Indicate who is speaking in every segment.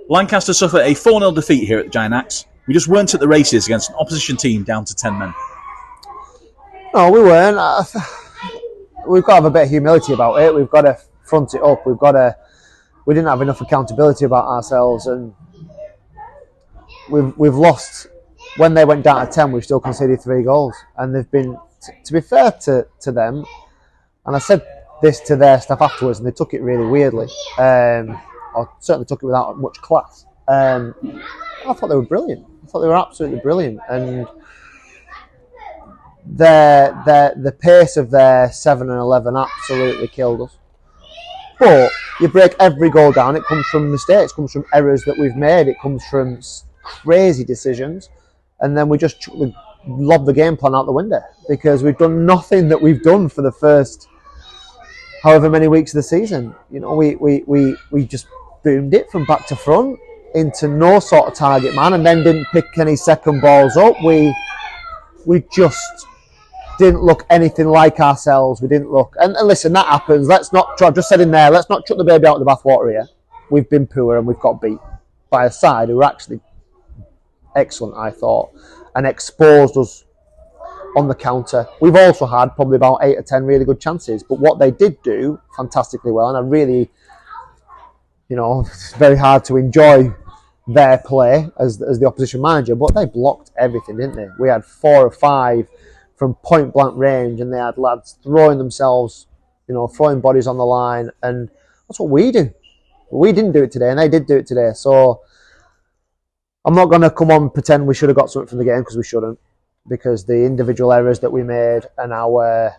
Speaker 1: Lancaster suffered a 4-0 defeat here at the Giant Axe. We just weren't at the races against an opposition team down to 10 men.
Speaker 2: No, we weren't. We've got to have a bit of humility about it. We've got to front it up. We didn't have enough accountability about ourselves, and we've lost. When they went down to 10, we've still conceded 3 goals, and they've been, to be fair to them, and I said this to their staff afterwards, and they took it really weirdly, or certainly took it without much class. I thought they were brilliant. I thought they were absolutely brilliant, and the pace of their 7 and 11 absolutely killed us. But you break every goal down. It comes from mistakes, it comes from errors that we've made, it comes from crazy decisions, and then we just lob the game plan out the window because we've done nothing that we've done for the first however many weeks of the season. You know, we just boomed it from back to front into no sort of target man, and then didn't pick any second balls up. We just didn't look anything like ourselves. We didn't look, and listen, that happens. Let's not try. I've just said in there, let's not chuck the baby out with the bathwater here. We've been poor and we've got beat by a side who were actually excellent, I thought, and exposed us on the counter. We've also had probably about 8 or 10 really good chances, but what they did do fantastically well, and I really, you know, it's very hard to enjoy their play as the opposition manager, but they blocked everything, didn't they? We had 4 or 5 from point blank range, and they had lads throwing themselves, you know, throwing bodies on the line, and that's what we do. We didn't do it today, and they did do it today. So I'm not going to come on and pretend we should have got something from the game, because we shouldn't, because the individual errors that we made and our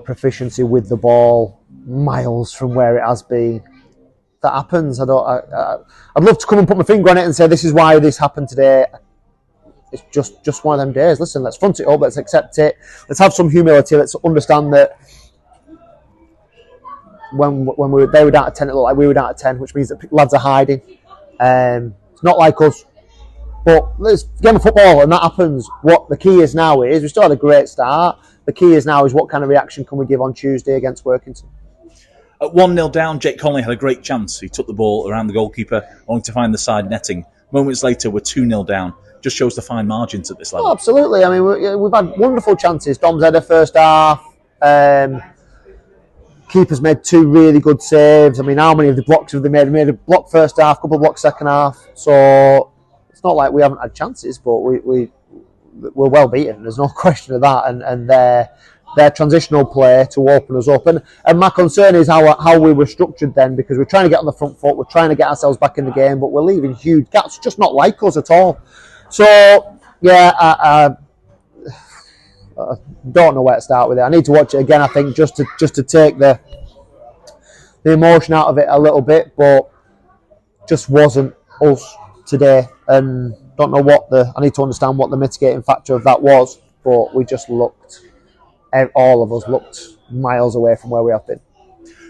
Speaker 2: proficiency with the ball miles from where it has been. That happens. I'd love to come and put my finger on it and say this is why this happened today. It's just one of them days. Listen, let's front it up. Let's accept it. Let's have some humility. Let's understand that when they were down to 10, it looked like we were down to 10, which means that lads are hiding. It's not like us. But it's a game of football, and that happens. What the key is now is we still had a great start. The key is now is what kind of reaction can we give on Tuesday against Workington.
Speaker 1: At 1-0 down, Jake Conley had a great chance. He took the ball around the goalkeeper, only to find the side netting. Moments later, we're 2-0 down. Just shows the fine margins at this level.
Speaker 2: Oh, absolutely. I mean, we've had wonderful chances. Dom's had a first half. Keeper's made 2 really good saves. I mean, how many of the blocks have they made? They made a block first half, couple of blocks second half. So it's not like we haven't had chances, but we're well beaten. There's no question of that. And their transitional play to open us up. And my concern is how we were structured then, because we're trying to get on the front foot, we're trying to get ourselves back in the game, but we're leaving huge gaps, just not like us at all. So, yeah, I don't know where to start with it. I need to watch it again, I think, just to take the emotion out of it a little bit, but just wasn't us today. And don't know I need to understand what the mitigating factor of that was, but we just all of us looked miles away from where we have been.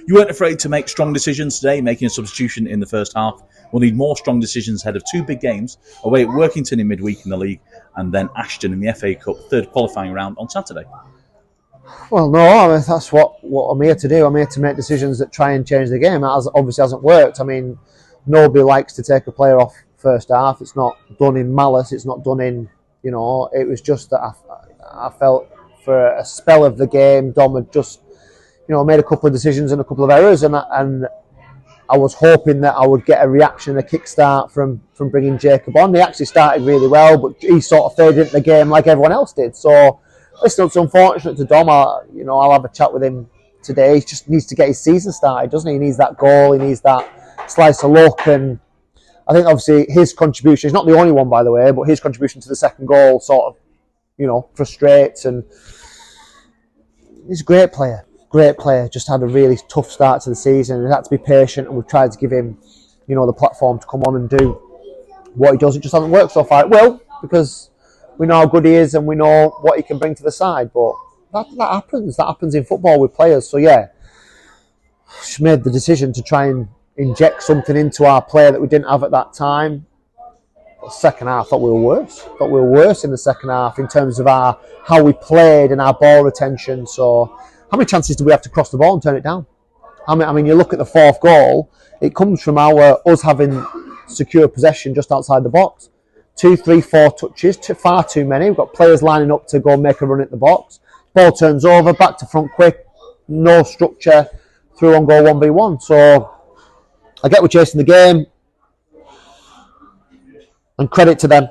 Speaker 1: You weren't afraid to make strong decisions today, making a substitution in the first half. We'll need more strong decisions ahead of 2 big games, away at Workington in midweek in the league, and then Ashton in the FA Cup third qualifying round on Saturday.
Speaker 2: Well, no, I mean, that's what I'm here to do. I'm here to make decisions that try and change the game. It obviously hasn't worked. I mean, nobody likes to take a player off first half. It's not done in malice. It's not done in, you know, it was just that I felt for a spell of the game, Dom had just, you know, made a couple of decisions and a couple of errors, and I was hoping that I would get a reaction, a kickstart from bringing Jacob on. He actually started really well, but he sort of faded into the game like everyone else did. So, listen, it's unfortunate to Dom. I'll have a chat with him today. He just needs to get his season started, doesn't he? He needs that goal. He needs that slice of luck. And I think, obviously, his contribution, he's not the only one, by the way, but his contribution to the second goal sort of, you know, frustrates. And he's a great player. Great player, just had a really tough start to the season. He had to be patient, and we've tried to give him, you know, the platform to come on and do what he does. It just hasn't worked so far. It will, because we know how good he is and we know what he can bring to the side. But that happens. That happens in football with players. So yeah, she made the decision to try and inject something into our player that we didn't have at that time. The second half, I thought we were worse. I thought we were worse in the second half in terms of how we played and our ball retention. So how many chances do we have to cross the ball and turn it down? I mean, you look at the fourth goal, it comes from us having secure possession just outside the box. 2, 3, 4 touches, far too many. We've got players lining up to go make a run at the box. Ball turns over, back to front quick, no structure, through on goal 1v1. So I get we're chasing the game, and credit to them.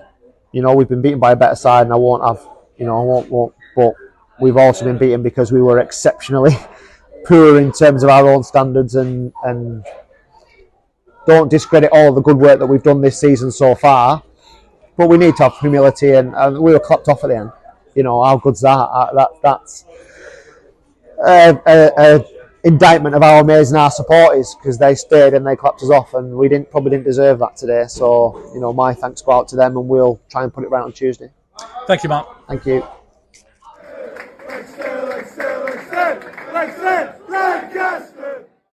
Speaker 2: You know, we've been beaten by a better side, and I won't, but we've also been beaten because we were exceptionally poor in terms of our own standards, and don't discredit all the good work that we've done this season so far. But we need to have humility, and we were clapped off at the end. You know, how good's that? That's indictment of how amazing our support is, because they stayed and they clapped us off, and we probably didn't deserve that today. So, you know, my thanks go out to them, and we'll try and put it right on Tuesday.
Speaker 1: Thank you, Mark.
Speaker 2: Thank you.
Speaker 3: Lancaster!